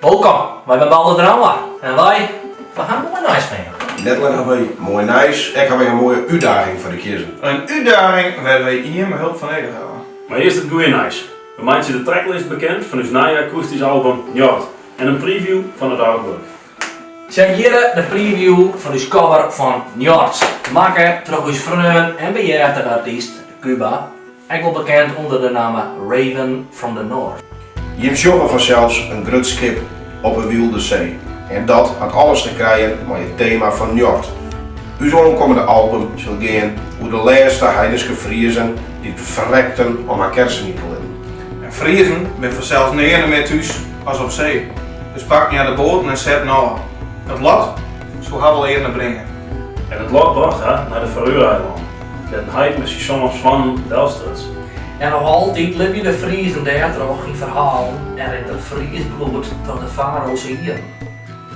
Welkom, wij zijn Balde Drama en wij gaan mooi nice van je. Net lang hebben we mooi nice, ik heb een mooie uitdaging voor de kiezen. Een uitdaging waar wij hier met hulp van Ede hebben. Maar eerst het goeie nice. We maken de tracklist bekend van ons nieuwe akoestisch album Njord en een preview van het artwork. Check hier de preview van de cover van Njord. Maken terug ons vrienden en bejaarde artiest Cuba, ook wel bekend onder de naam Raven from the North. Je hebt jongen vanzelfs een grutskip op een wilde zee. En dat had alles te krijgen met het thema van Njord. Uw onkomende album zal gaan hoe de laatste heidense Friezen die verrekten om haar kersen niet te leven. En Friesen ben vanzelfs neer met thuis als op zee. Dus pak niet aan de boot en zet nou. Het lot zo hadden we eerder brengen. En het lot bracht haar naar de Faroe-eilanden. Dat een heid met zo'n van Delstruts. En nog altijd liep je de Friesen daar nog geen verhaal en in de Fries bloed tot de Faroes hier.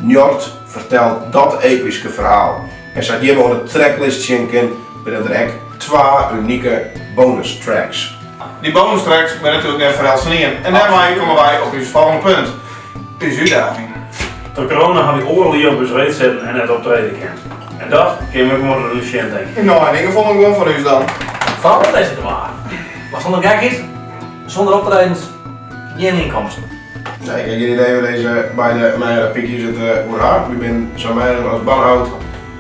Njord vertelt dat epische verhaal. En zat hier nog een tracklist schenken met er echt 2 unieke bonus tracks. Die bonus tracks ben natuurlijk net verhaal snien. En daarmee komen wij op ons volgende punt. Uw uitdaging. Door corona heb ik overal op ons reet zitten en het optreden kent. En dat kun je ook maar door de Lucien denken. Nou, en ik vond hem gewoon van u dan. Van is het waar. Maar zonder gekkies, zonder optredens, geen inkomsten. Nee, ik heb geen idee waar deze beide meiden piekjes zitten hoe hard. Ik ben zo meiden als banhout.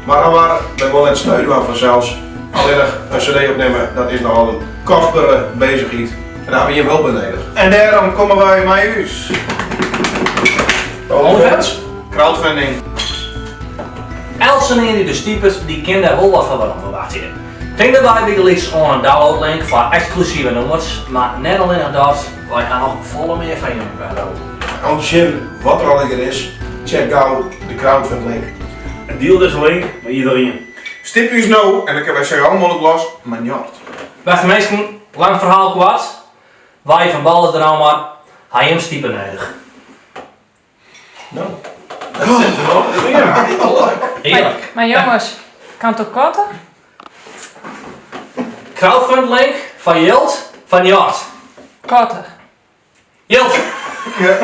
Maar dan waren we wel net sneu van vanzelfs. Alleen een cd opnemen, dat is nogal een kostbare bezigheid. En daar hebben we je hulp bij nodig. En daarom komen wij bij u. OnlyFans? Crowdfunding. Elsen en de types die kennen daar wel wat van waarom we wachten. Denk daarbij bij de links aan een downloadlink voor exclusieve nummers, maar net alleen nog dat, wij gaan nog volle meer van jullie bijhouden. Om te zien wat er al is, check gauw de crowdfunding. En deel deze link met iedereen. Stip u nou en dan kunnen wij zeggen allemaal op los, maar Njord. Beste mensen, lang verhaal kort. Wij van Balde Drama, hij hem stiepen nodig. Nou. Heerlijk. Maar jongens, kan het ook korter? Crowdfundlink van Jilt van Jort. Korter. Jilt! Ja.